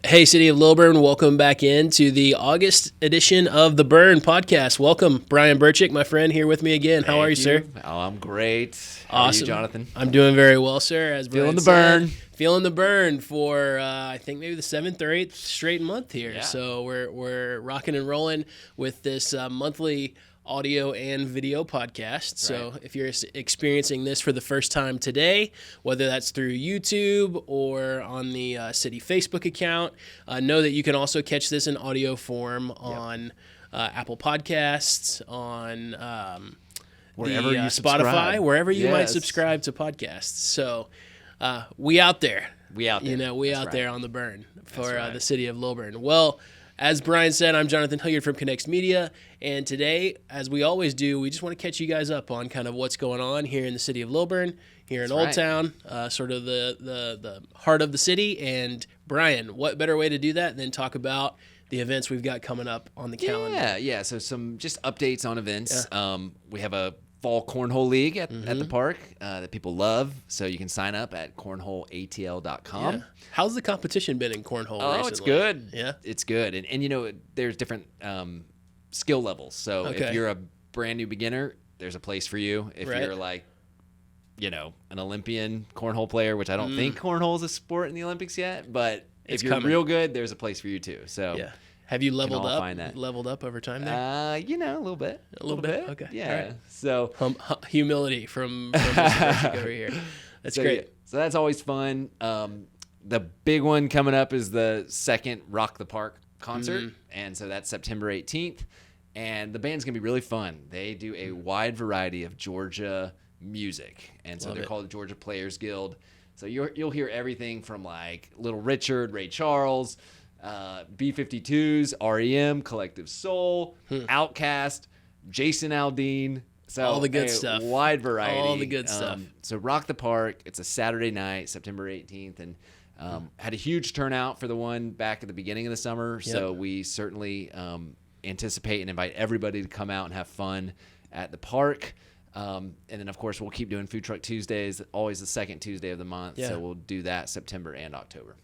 Hey, City of Lilburn, welcome back into the August edition of the Burn podcast. Welcome, Brian Burchick, my friend, here with me again. How are you, sir? Oh, I'm great. How are you, Jonathan? I'm doing very well, sir. As Brian Feeling the burn. Feeling the burn for, I think, maybe the 7th or 8th straight month here. Yeah. So we're rocking and rolling with this monthly audio and video podcast. So if you're experiencing this for the first time today, whether that's through YouTube or on the city Facebook account, know that you can also catch this in audio form on Apple Podcasts, on Wherever you Spotify, wherever you might Yes. subscribe to podcasts. So we out there. We out there. You know, we That's out right. there on the burn for right. the City of Lilburn. Well, as Brian said, I'm Jonathan Hilliard from Connects Media, and today, as we always do, we just want to catch you guys up on kind of what's going on here in the City of Lilburn, here in Old right. Town, sort of the heart of the city. And Brian, what better way to do that than talk about the events we've got coming up on the calendar? Yeah. So some just updates on events. We have a fall cornhole league at the park that people love. So you can sign up at cornholeatl.com. Yeah. How's the competition been in cornhole Oh, recently? it's good. Yeah. It's good. And you know, there's different skill levels. So Okay. if you're a brand new beginner, there's a place for you. If Right. you're like, you know, an Olympian cornhole player, which I don't think cornhole is a sport in the Olympics yet, but It's if you're coming. real good, there's a place for you too. So Yeah. Have you leveled all up? find that. Leveled up over time there? you know, a little bit. A little bit? Okay. Yeah. All right. So Humility from Mr. Burchick over here. That's so, great. yeah, so that's always fun. The big one coming up is the second Rock the Park concert, and so that's September 18th. And the band's gonna be really fun. They do a wide variety of Georgia music, and so Love they're it. called the Georgia Players Guild. So you'll hear everything from like Little Richard, Ray Charles, B-52s, REM, Collective Soul, Outkast, Jason Aldean. So All the good a stuff. wide variety. All the good stuff. So Rock the Park. It's a Saturday night, September 18th, and had a huge turnout for the one back at the beginning of the summer. So we certainly anticipate and invite everybody to come out and have fun at the park. And then, of course, we'll keep doing Food Truck Tuesdays, always the second Tuesday of the month. Yeah. So we'll do that September and October.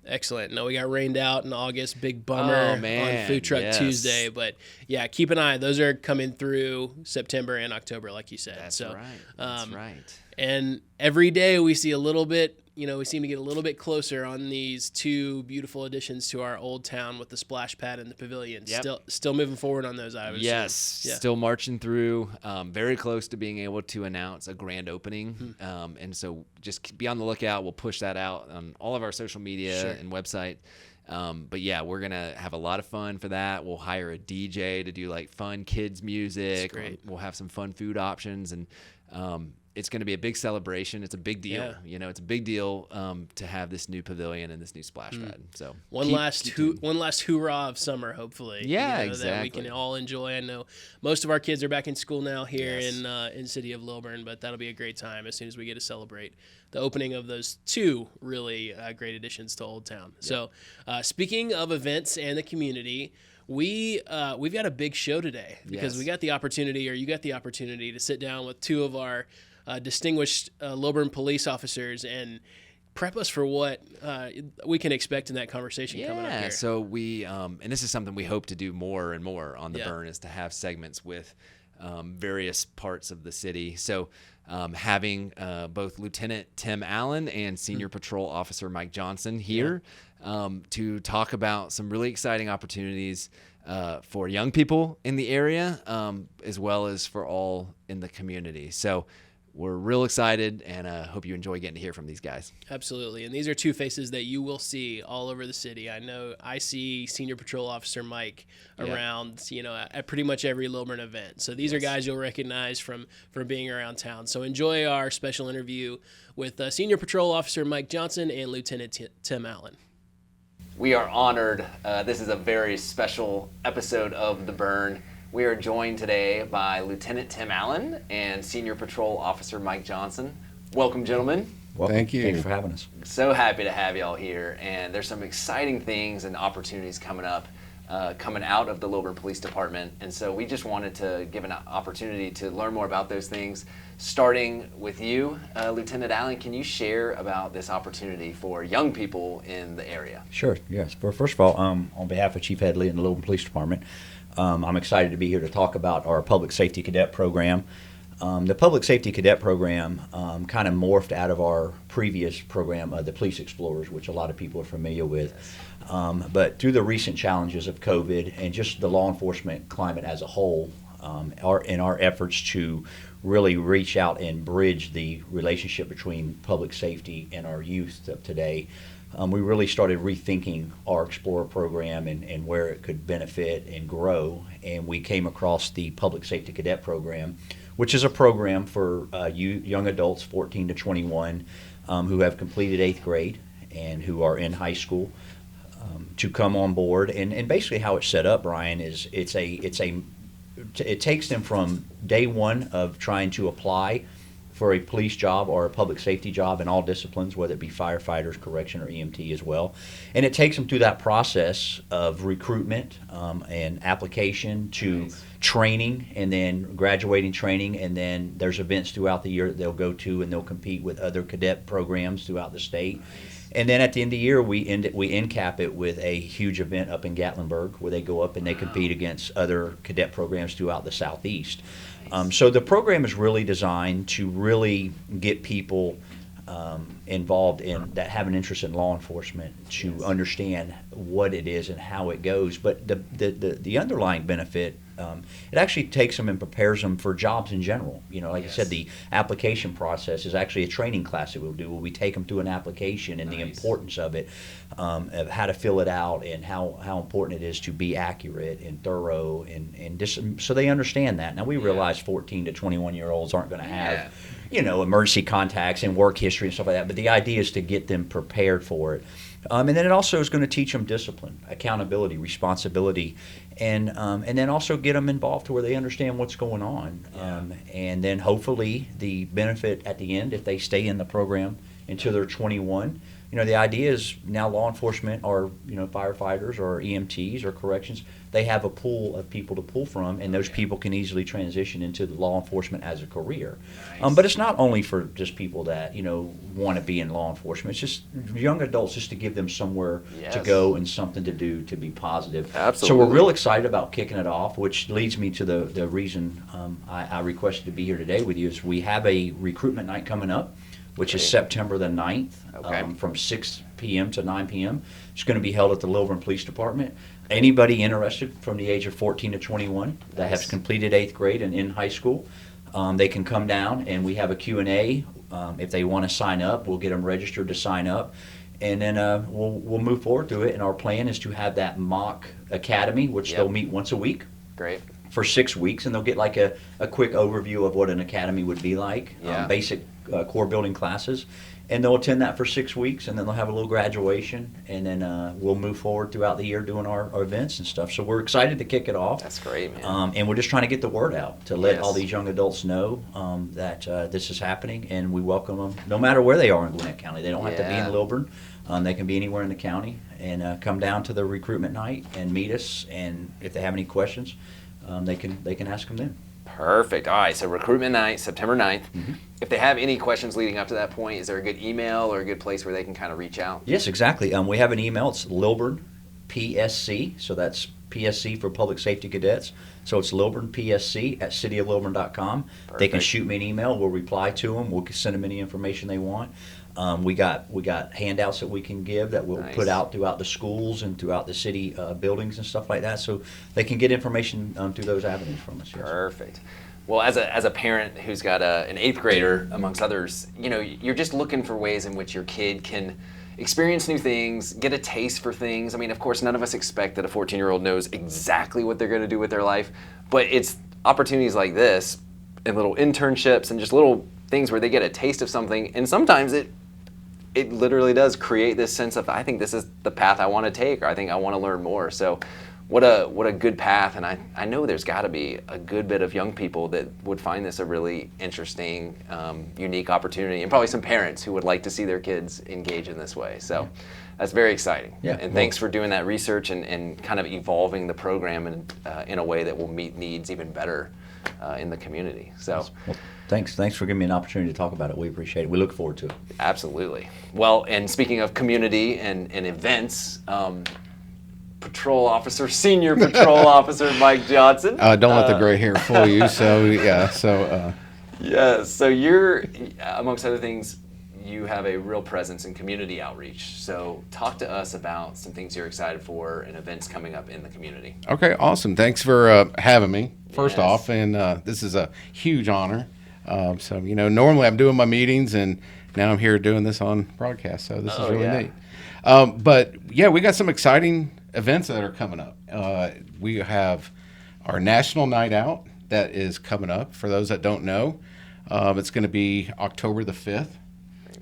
Excellent. No, we got rained out in August. Big bummer Oh, man. on Food Truck Yes. Tuesday. But, yeah, keep an eye. Those are coming through September and October, like you said. That's right. That's right. And every day we see a little bit, you know, we seem to get a little bit closer on these two beautiful additions to our old town with the splash pad and the pavilion. Yep. Still moving forward on those, I would Yes, assume. Yeah. still marching through. Very close to being able to announce a grand opening. And so just be on the lookout. We'll push that out on all of our social media and website. But yeah, we're going to have a lot of fun for that. We'll hire a DJ to do like fun kids music. That's great. We'll have some fun food options, and it's going to be a big celebration. It's a big deal. Yeah. You know, it's a big deal to have this new pavilion and this new splash pad. So One last hoorah of summer, hopefully. Yeah, That we exactly. can all enjoy. I know most of our kids are back in school now here in City of Lilburn, but that'll be a great time as soon as we get to celebrate the opening of those two really great additions to Old Town. So, speaking of events and the community, we've got a big show today because Yes. you got the opportunity to sit down with two of our distinguished Lilburn police officers and prep us for what we can expect in that conversation coming up here. So we, and this is something we hope to do more and more on the Yeah. Burn, is to have segments with various parts of the city. So having both Lieutenant Tim Allen and Senior Patrol Officer Mike Johnson here to talk about some really exciting opportunities for young people in the area, as well as for all in the community. So we're real excited, and hope you enjoy getting to hear from these guys. Absolutely. And these are two faces that you will see all over the city. I know I see Senior Patrol Officer Mike around, you know, at pretty much every Lilburn event. So these are guys you'll recognize from being around town. So enjoy our special interview with Senior Patrol Officer Mike Johnson and Lieutenant Tim Allen. We are honored. This is a very special episode of The Burn. We are joined today by Lieutenant Tim Allen and Senior Patrol Officer Mike Johnson. Welcome, gentlemen. Well, Thank you. Thanks for having us. So happy to have y'all here, and there's some exciting things and opportunities coming up coming out of the Lilburn Police Department. And so we just wanted to give an opportunity to learn more about those things. Starting with you, Lieutenant Allen, can you share about this opportunity for young people in the area? Sure, yes. Well, first of all, on behalf of Chief Headley and the Lilburn Police Department, I'm excited to be here to talk about our Public Safety Cadet Program. The Public Safety Cadet Program kind of morphed out of our previous program, the Police Explorers, which a lot of people are familiar with. But through the recent challenges of COVID and just the law enforcement climate as a whole, in our efforts to really reach out and bridge the relationship between public safety and our youth of today, we really started rethinking our Explorer program and where it could benefit and grow. And we came across the Public Safety Cadet Program, which is a program for young adults 14 to 21 who have completed 8th grade and who are in high school to come on board. And basically how it's set up, Brian, is it takes them from day one of trying to apply for a police job or a public safety job in all disciplines, whether it be firefighters, correction, or EMT as well. And it takes them through that process of recruitment and application to training, and then graduating training, and then there's events throughout the year that they'll go to, and they'll compete with other cadet programs throughout the state. And then at the end of the year, we end cap it with a huge event up in Gatlinburg where they go up and they compete against other cadet programs throughout the Southeast. So the program is really designed to really get people involved in that have an interest in law enforcement to understand what it is and how it goes. But the underlying benefit, it actually takes them and prepares them for jobs in general. You know, like I said, the application process is actually a training class that we'll do where we take them through an application and the importance of it, of how to fill it out and how important it is to be accurate and thorough and just so they understand that. Now we realize 14 to 21-year-olds aren't going to have you know, emergency contacts and work history and stuff like that. But the idea is to get them prepared for it. And then it also is going to teach them discipline, accountability, responsibility, and then also get them involved to where they understand what's going on. And then hopefully the benefit at the end, if they stay in the program until they're 21, you know, the idea is now law enforcement or, you know, firefighters or EMTs or corrections, they have a pool of people to pull from, and those people can easily transition into the law enforcement as a career. But it's not only for just people that, you know, want to be in law enforcement. It's just young adults, just to give them somewhere to go and something to do to be positive. Absolutely. So we're real excited about kicking it off, which leads me to the reason I requested to be here today with you is we have a recruitment night coming up, which is September the 9th from 6 p.m. to 9 p.m. It's going to be held at the Lilburn Police Department. Anybody interested from the age of 14 to 21 that has completed 8th grade and in high school, they can come down and we have a Q&A. If they want to sign up, we'll get them registered to sign up. And then we'll move forward through it. And our plan is to have that mock academy, which they'll meet once a week. Great. For 6 weeks, and they'll get like a quick overview of what an academy would be like, basic core building classes, and they'll attend that for 6 weeks, and then they'll have a little graduation, and then we'll move forward throughout the year doing our events and stuff. So we're excited to kick it off. That's great, man. And we're just trying to get the word out to let all these young adults know that this is happening, and we welcome them no matter where they are in Gwinnett County. They don't have to be in Lilburn. They can be anywhere in the county, and come down to the recruitment night and meet us, and if they have any questions, they can ask them then. Perfect. All right, so recruitment night, September 9th. If they have any questions leading up to that point, is there a good email or a good place where they can kind of reach out? Yes, exactly. We have an email. It's Lilburn PSC, so that's PSC for Public Safety Cadets. So it's Lilburn PSC at cityoflilburn.com. They can shoot me an email. We'll reply to them. We'll send them any information they want. We got handouts that we can give that we'll put out throughout the schools and throughout the city buildings and stuff like that, so they can get information through those avenues from us. Yes. Perfect. Well, as a parent who's got an 8th grader amongst others, you know, you're just looking for ways in which your kid can experience new things, get a taste for things. I mean, of course, none of us expect that a 14-year-old knows exactly what they're going to do with their life, but it's opportunities like this and little internships and just little things where they get a taste of something, and sometimes it literally does create this sense of, I think this is the path I want to take, or I think I want to learn more. So what a good path. And I know there's got to be a good bit of young people that would find this a really interesting, unique opportunity, and probably some parents who would like to see their kids engage in this way. So that's very exciting. Yeah. And thanks for doing that research and kind of evolving the program in a way that will meet needs even better in the community. So. Well, thanks for giving me an opportunity to talk about it. We appreciate it. We look forward to it. Absolutely. Well, and speaking of community and events, Patrol Officer, Senior Patrol Officer Mike Johnson. Don't let the gray hair fool you. So yeah, yeah. So you're, amongst other things, you have a real presence in community outreach. So talk to us about some things you're excited for and events coming up in the community. Okay, awesome. Thanks for having me. First Yes. off, and this is a huge honor. So normally I'm doing my meetings, and now I'm here doing this on broadcast. So this is really neat. But yeah, we got some exciting events that are coming up. We have our National Night Out that is coming up. For those that don't know, it's going to be October the 5th.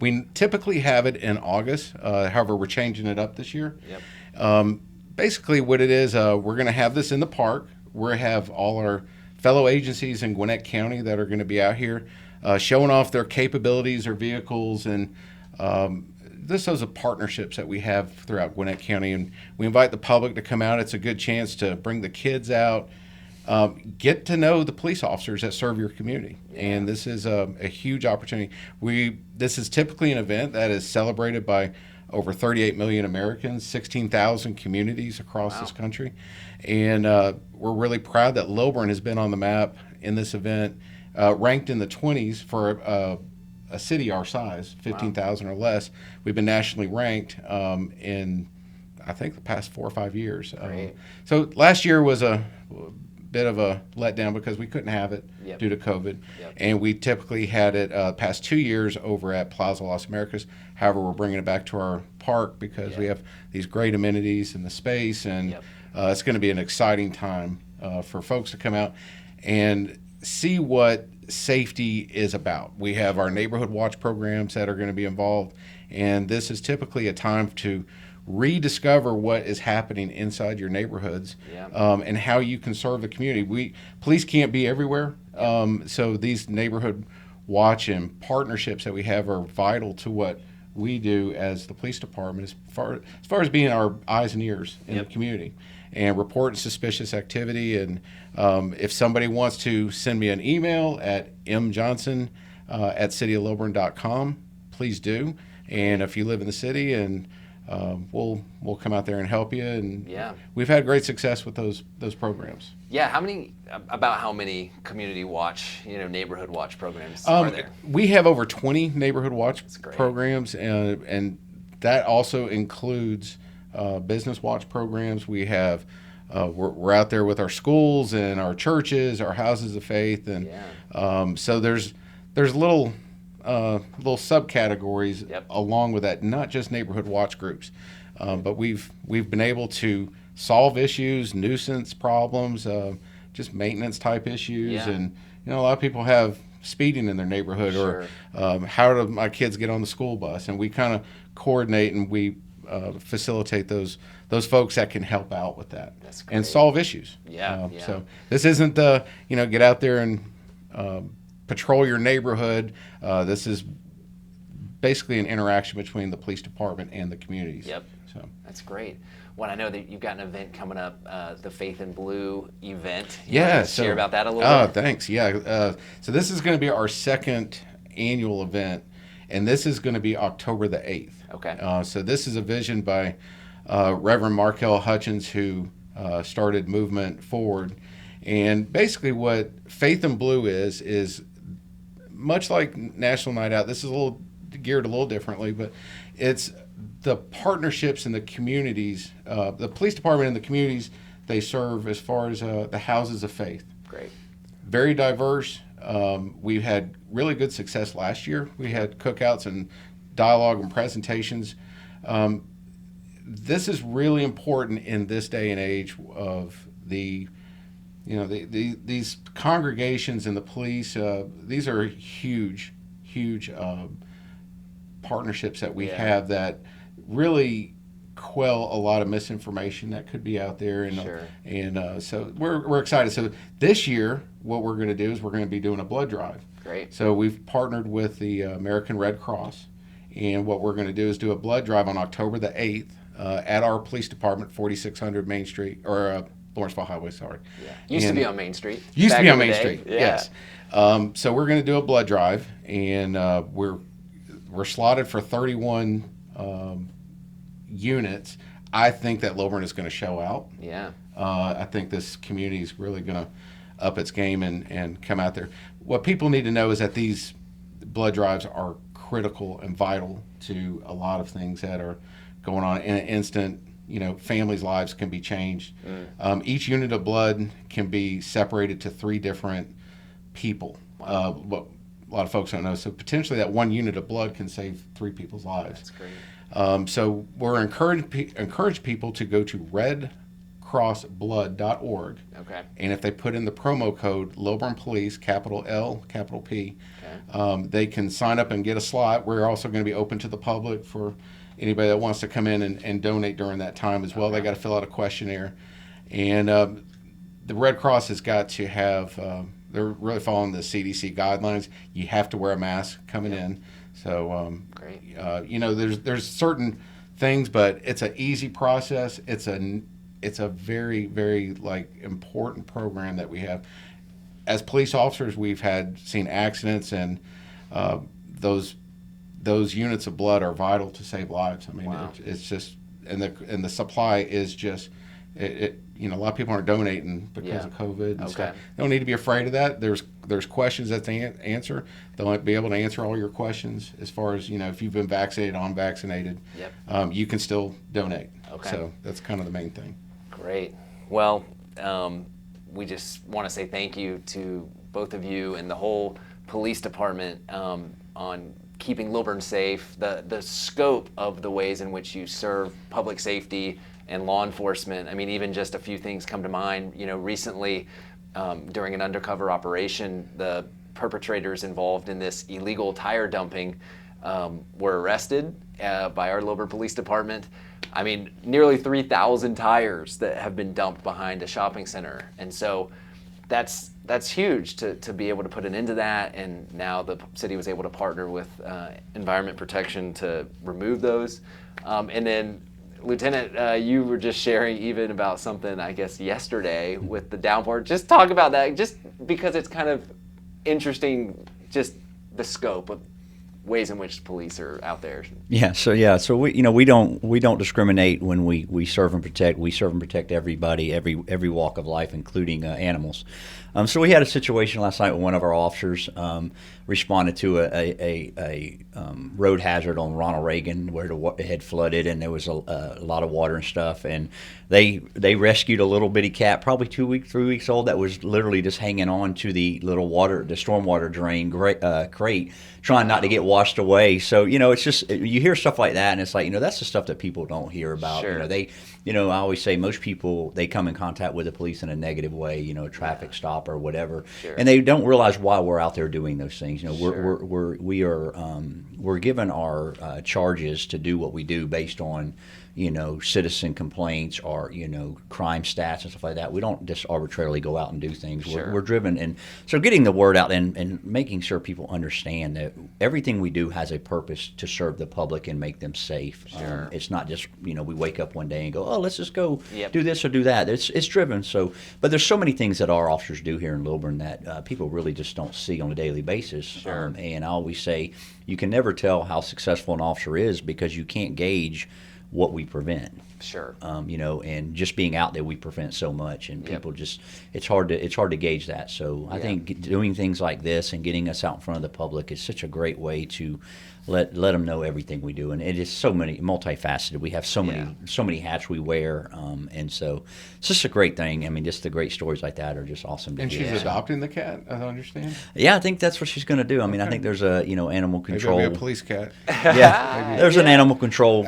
We typically have it in August. However, we're changing it up this year. Yep. Basically, what it is, we're going to have this in the park. We're going to have all our fellow agencies in Gwinnett County that are going to be out here showing off their capabilities, their vehicles, and those are partnerships that we have throughout Gwinnett County. And we invite the public to come out. It's a good chance to bring the kids out, get to know the police officers that serve your community. And this is a huge opportunity. This is typically an event that is celebrated by over 38 million Americans, 16,000 communities across this country. And we're really proud that Lilburn has been on the map in this event, ranked in the 20s for a city our size, 15,000 or less. We've been nationally ranked in, I think, the past 4 or 5 years. So last year was a bit of a letdown because we couldn't have it due to COVID. And we typically had it past 2 years over at Plaza Las Americas. However, we're bringing it back to our park because we have these great amenities in the space, and it's going to be an exciting time for folks to come out and see what safety is about. We have our neighborhood watch programs that are going to be involved, and this is typically a time to rediscover what is happening inside your neighborhoods and how you can serve the community. Police can't be everywhere, so these neighborhood watch and partnerships that we have are vital to what we do as the police department as far as being our eyes and ears in the community and reporting suspicious activity. And if somebody wants to send me an email at mjohnson at cityoflilburn.com, please do. And if you live in the city, and we'll come out there and help you. And we've had great success with those programs. Yeah, how many community watch, neighborhood watch programs are there? We have over 20 neighborhood watch programs, and that also includes business watch programs. We have we're out there with our schools and our churches, our houses of faith, and so there's little subcategories along with that, not just neighborhood watch groups, but we've been able to solve issues, nuisance problems, just maintenance type issues, and a lot of people have speeding in their neighborhood, or how do my kids get on the school bus, and we kind of coordinate and we facilitate those folks that can help out with that and solve issues. So this isn't get out there and patrol your neighborhood. This is basically an interaction between the police department and the communities. So that's great. Well, I know that you've got an event coming up, the Faith in Blue event. Share about that a little bit. Oh, thanks. So this is going to be our second annual event, and this is going to be October the 8th. Okay. So this is a vision by Reverend Markel Hutchins, who started Movement Forward. And basically what Faith in Blue is much like National Night Out. This is geared a little differently, but it's the partnerships in the communities, the police department and the communities they serve as far as the houses of faith. Great. Very diverse. We had really good success last year. We had cookouts and dialogue and presentations. This is really important in this day and age of these congregations and the police. These are huge partnerships that we have that really quell a lot of misinformation that could be out there, and Sure. So we're excited. So this year, what we're going to do is we're going to be doing a blood drive. Great. So we've partnered with the American Red Cross, and what we're going to do is do a blood drive on October the 8th at our police department, 4600 Main Street, or Lawrenceville Highway, sorry. Yeah. Used to be on Main Street. Used to back be in on the Main day. Street, Yeah. yes. So we're going to do a blood drive, and we're slotted for 31 units. I think that Lilburn is going to show out. Yeah. I think this community is really going to up its game and come out there. What people need to know is that these blood drives are critical and vital to a lot of things that are going on in an instant. Families' lives can be changed. Each unit of blood can be separated to 3 different people. What a lot of folks don't know. So potentially that 1 unit of blood can save 3 people's lives. That's great. So we're encourage people to go to redcrossblood.org. Okay. And if they put in the promo code Lilburn Police, capital L, capital P, Okay. they can sign up and get a slot. We're also going to be open to the public for anybody that wants to come in and donate during that time as well. Okay. They got to fill out a questionnaire. And the Red Cross has got to have, they're really following the CDC guidelines. You have to wear a mask coming in. So, Great. There's certain things, but it's an easy process. It's a very, very important program that we have. As police officers, we've seen accidents, and those units of blood are vital to save lives. I mean, Wow. it's just, and the supply is just, a lot of people aren't donating because Yeah. of COVID and Okay. stuff. They don't need to be afraid of that. There's questions that they answer. They'll be able to answer all your questions as far as, if you've been vaccinated, unvaccinated. Yep. You can still donate. Okay. So that's kind of the main thing. Great. Well, we just want to say thank you to both of you and the whole police department on keeping Lilburn safe, the scope of the ways in which you serve public safety and law enforcement. I mean, even just a few things come to mind. Recently, during an undercover operation, the perpetrators involved in this illegal tire dumping were arrested by our Lilburn Police Department. I mean, nearly 3,000 tires that have been dumped behind a shopping center. And so that's huge to be able to put an end to that. And now the city was able to partner with Environment Protection to remove those. And then, Lieutenant, you were just sharing even about something, I guess, yesterday with the downpour. Just talk about that, just because it's kind of interesting, just the scope of ways in which police are out there. So we don't discriminate when we serve and protect. We serve and protect everybody, every walk of life, including animals. So we had a situation last night when one of our officers responded to a road hazard on Ronald Reagan where it had flooded and there was a lot of water and stuff, and they rescued a little bitty cat, probably 3 weeks old, that was literally just hanging on to the little the stormwater drain crate, trying not to get washed away. So it's just, you hear stuff like that, and it's like, that's the stuff that people don't hear about. Sure. I always say most people, they come in contact with the police in a negative way, a traffic stop or whatever, Sure. and they don't realize why we're out there doing those things. Sure. We're given our charges to do what we do based on citizen complaints or crime stats and stuff like that. We don't just arbitrarily go out and do things. Sure. We're driven, and so getting the word out and making sure people understand that everything we do has a purpose to serve the public and make them safe. Sure. It's not just we wake up one day and go, oh, let's just go Yep. do this or do that. It's driven. So, but there's so many things that our officers do here in Lilburn that people really just don't see on a daily basis. Sure. And I always say you can never tell how successful an officer is because you can't gauge what we prevent. Sure. And just being out there, we prevent so much, and Yep. people just, it's hard to gauge that. So I Yeah. think doing things like this and getting us out in front of the public is such a great way to let them know everything we do, and it is so multifaceted. We have so many hats we wear, and so it's just a great thing. I mean, just the great stories like that are just awesome to And hear. she's adopting the cat, I understand. Yeah, I think that's what she's going to do. I mean, I think there's a animal Maybe control. it'll be a police cat. Yeah, there's an animal control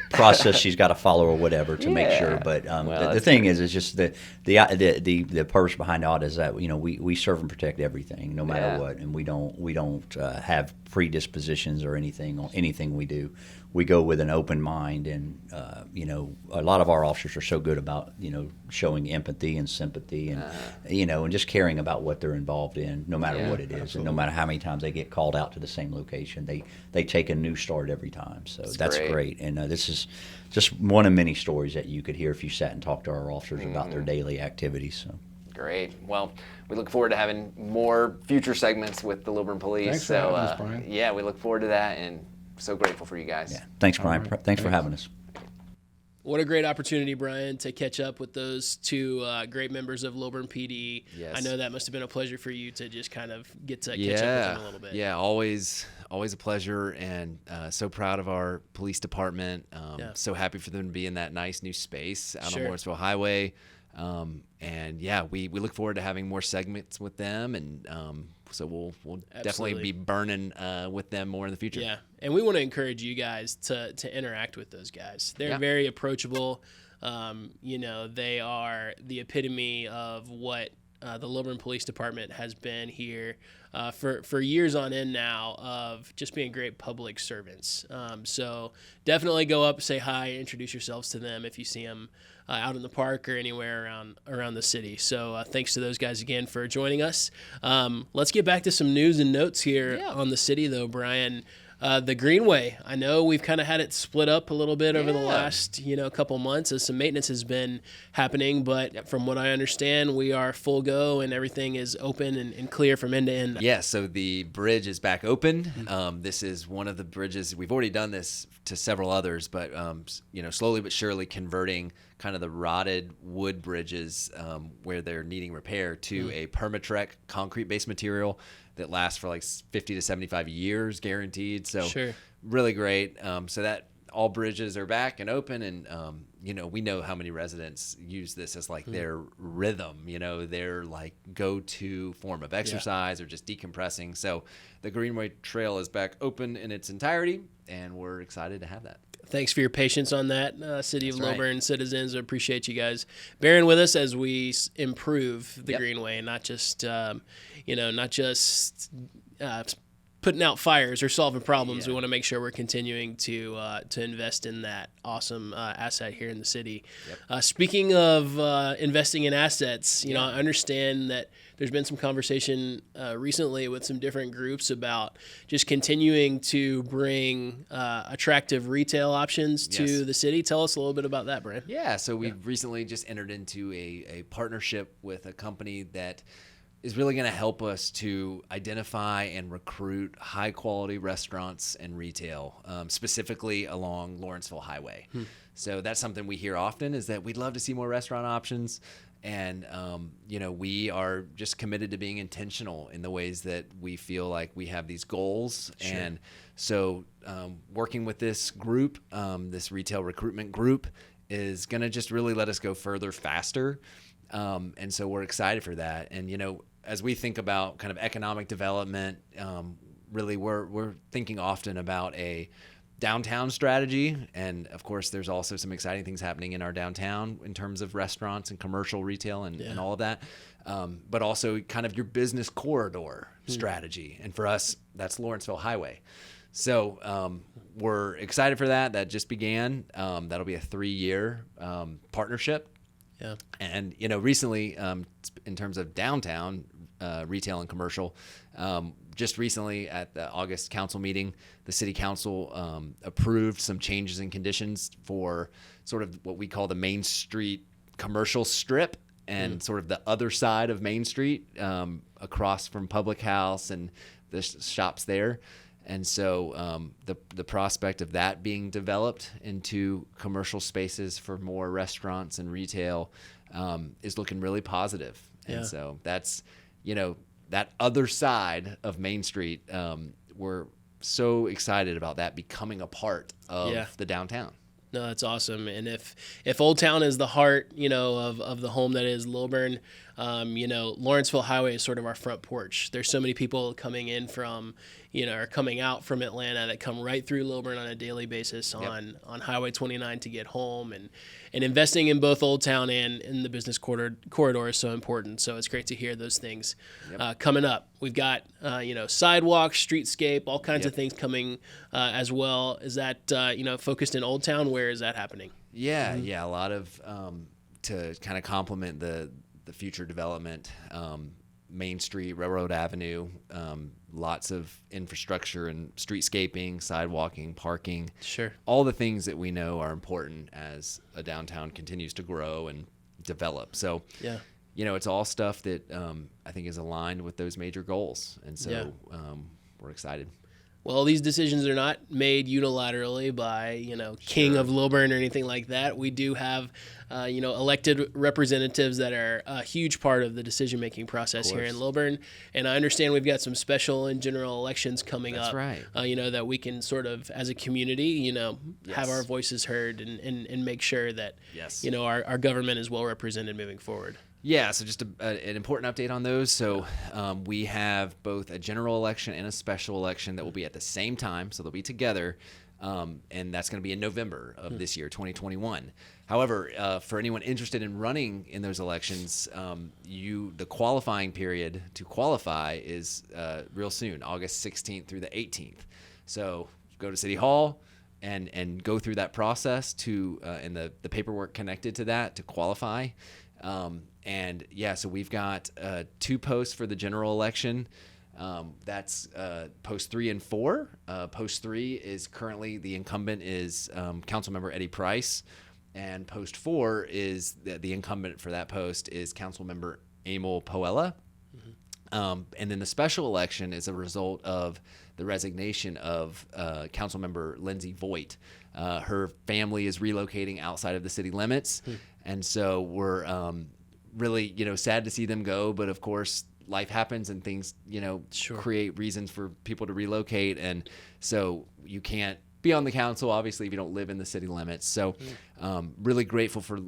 process she's got to follow or whatever to make sure. But the thing is just the purpose behind the audit is that we serve and protect everything, no matter what, and we don't have predispositions or anything on anything we do. We go with an open mind, and a lot of our officers are so good about showing empathy and sympathy, and and just caring about what they're involved in, no matter what it is, absolutely. and no matter how many times they get called out to the same location, they take a new start every time. So that's great. And this is just one of many stories that you could hear if you sat and talked to our officers about their daily activities. So. Great. Well, we look forward to having more future segments with the Lilburn Police. Thanks for having us, Brian. Yeah, we look forward to that, and so grateful for you guys. Yeah. Thanks, Brian. Right. Thanks for having us. What a great opportunity, Brian, to catch up with those two great members of Lilburn PD. Yes. I know that must have been a pleasure for you to just kind of get to catch up with them a little bit. Yeah, always a pleasure, and so proud of our police department. So happy for them to be in that nice new space out on Lawrenceville Highway. And yeah, we look forward to having more segments with them, and so we'll definitely be burning with them more in the future. Yeah, and we want to encourage you guys to interact with those guys. They're very approachable. They are the epitome of what the Lilburn Police Department has been here for years on end now, of just being great public servants. So definitely go up, say hi, introduce yourselves to them if you see them out in the park or anywhere around the city. So thanks to those guys again for joining us. Let's get back to some news and notes here on the city, though, Brian. The Greenway, I know we've kind of had it split up a little bit over the last couple months as some maintenance has been happening, but from what I understand, we are full go and everything is open and clear from end to end. Yeah, so the bridge is back open. This is one of the bridges. We've already done this to several others, but slowly but surely converting kind of the rotted wood bridges where they're needing repair to a Permatrek concrete-based material that lasts for like 50 to 75 years guaranteed. So really great. So that all bridges are back and open, and we know how many residents use this as like their rhythm, their like go-to form of exercise or just decompressing. So the Greenway Trail is back open in its entirety, and we're excited to have that. Thanks for your patience on that, City of Lilburn citizens. I appreciate you guys bearing with us as we improve the Greenway, and not just putting out fires or solving problems. We want to make sure we're continuing to invest in that awesome asset here in the city. Speaking of investing in assets, I understand that there's been some conversation recently with some different groups about just continuing to bring attractive retail options to the city. Tell us a little bit about that, Brian. Yeah, so we've recently just entered into a partnership with a company that is really going to help us to identify and recruit high-quality restaurants and retail, specifically along Lawrenceville Highway. So that's something we hear often, is that we'd love to see more restaurant options. And, we are just committed to being intentional in the ways that we feel like we have these goals. And so working with this group, this retail recruitment group, is going to just really let us go further, faster. And so we're excited for that. And, as we think about kind of economic development, really we're thinking often about a downtown strategy. And of course, there's also some exciting things happening in our downtown in terms of restaurants and commercial retail and all of that. But also kind of your business corridor strategy. And for us, that's Lawrenceville Highway. So we're excited for that. That just began. That'll be a 3-year partnership. Yeah. And, recently, in terms of downtown retail and commercial, just recently at the August council meeting, the city council approved some changes in conditions for sort of what we call the Main Street commercial strip and sort of the other side of Main Street across from Public House and the shops there. And so the prospect of that being developed into commercial spaces for more restaurants and retail is looking really positive. And so that's, that other side of Main Street, we're so excited about that becoming a part of the downtown. No, that's awesome. And if Old Town is the heart, of the home that is Lilburn, Lawrenceville Highway is sort of our front porch. There's so many people coming in from, or coming out from Atlanta that come right through Lilburn on a daily basis on Highway 29 to get home, and investing in both Old Town and in the business corridor is so important. So it's great to hear those things coming up. We've got, sidewalks, streetscape, all kinds of things coming as well. Is that, focused in Old Town? Where is that happening? Yeah, a lot of to kind of complement the future development, Main Street, Railroad Avenue, lots of infrastructure and streetscaping, sidewalking, parking. Sure. All the things that we know are important as a downtown continues to grow and develop. So, it's all stuff that I think is aligned with those major goals. And so we're excited. Well, these decisions are not made unilaterally by, King of Lilburn or anything like that. We do have, elected representatives that are a huge part of the decision-making process here in Lilburn. And I understand we've got some special and general elections coming up. That's right. That we can sort of, as a community, have our voices heard and make sure that, our government is well represented moving forward. Yeah, so just an important update on those. So we have both a general election and a special election that will be at the same time, so they'll be together, and that's going to be in November of this year, 2021. However, for anyone interested in running in those elections, the qualifying period to qualify is real soon, August 16th through the 18th. So go to City Hall and go through that process and the paperwork connected to that to qualify. So we've got 2 posts for the general election. That's post 3 and 4. Post 3 is currently the incumbent is Councilmember Eddie Price, and post 4 is the incumbent for that post is Councilmember Emil Poella. And then the special election is a result of the resignation of Councilmember Lindsay Voigt. Her family is relocating outside of the city limits, and so we're really, sad to see them go. But of course, life happens and things, create reasons for people to relocate, and so you can't be on the council, obviously, if you don't live in the city limits. So really grateful for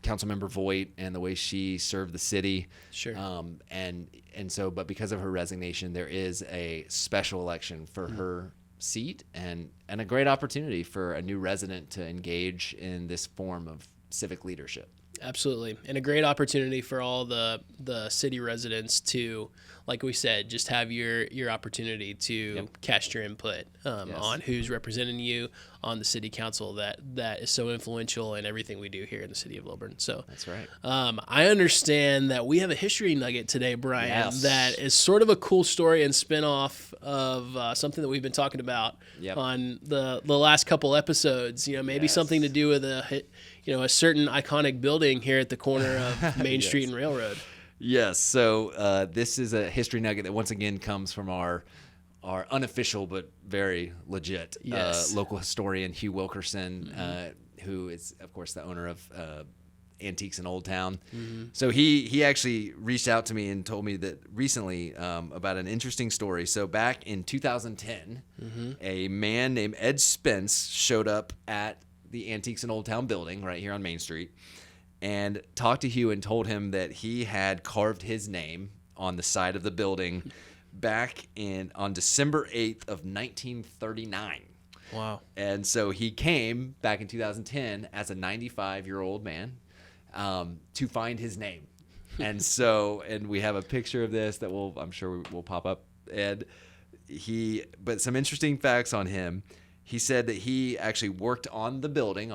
Councilmember Voigt and the way she served the city. Sure. But because of her resignation, there is a special election for her seat, and a great opportunity for a new resident to engage in this form of civic leadership. Absolutely. And a great opportunity for all the city residents to, like we said, just have your opportunity to cast your input on who's representing you on the city council that is so influential in everything we do here in the city of Lilburn. So that's right. I understand that we have a history nugget today, Brian, that is sort of a cool story and spinoff of something that we've been talking about on the last couple episodes. Maybe something to do with a certain iconic building here at the corner of Main Street and Railroad. Yes. So this is a history nugget that once again comes from our unofficial but very legit local historian, Hugh Wilkerson, who is, of course, the owner of Antiques in Old Town. So he actually reached out to me and told me that recently about an interesting story. So back in 2010, a man named Ed Spence showed up at the Antiques in Old Town building right here on Main Street and talked to Hugh and told him that he had carved his name on the side of the building back on December 8th of 1939. Wow. And so he came back in 2010 as a 95-year-old man to find his name. And we have a picture of this that I'm sure will pop up. But some interesting facts on him. He said that he actually worked on the building,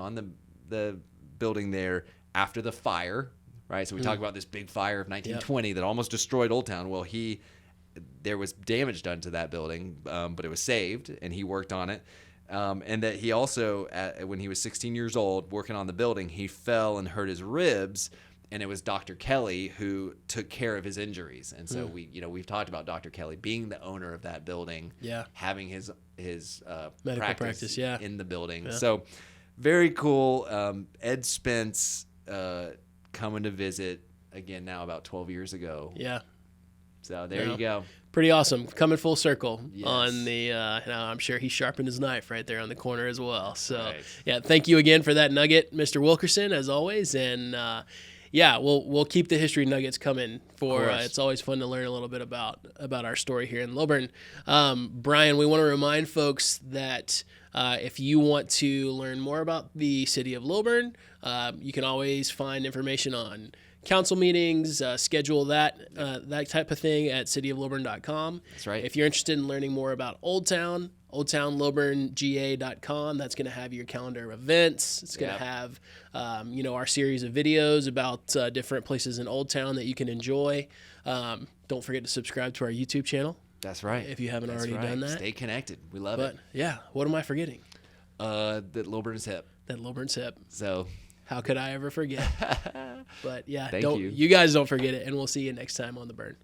the building there after the fire, right? So we talk about this big fire of 1920 that almost destroyed Old Town. Well, there was damage done to that building, but it was saved, and he worked on it. And that he also, when he was 16 years old, working on the building, he fell and hurt his ribs, and it was Dr. Kelly who took care of his injuries. And so we've talked about Dr. Kelly being the owner of that building, having his medical practice in the building. So very cool. Ed Spence coming to visit again now about 12 years ago. Yeah. So there you go. Pretty awesome. Coming full circle on the, I'm sure he sharpened his knife right there on the corner as well. So, thank you again for that nugget, Mr. Wilkerson, as always. And, yeah, we'll keep the history nuggets coming. For course. it's always fun to learn a little bit about our story here in Lilburn. Brian, we want to remind folks that if you want to learn more about the city of Lilburn, you can always find information on council meetings, schedule that type of thing at cityoflilburn.com. That's right. If you're interested in learning more about Old Town, oldtownlilburnga.com. That's going to have your calendar of events. It's going to have, our series of videos about different places in Old Town that you can enjoy. Don't forget to subscribe to our YouTube channel. That's right. If you haven't already done that. Stay connected. We love But it. yeah, what am I forgetting? That Lilburn's hip. That Lilburn's hip. So How could I ever forget? But yeah, Thank don't you. you guys don't forget it, and we'll see you next time on The Burn.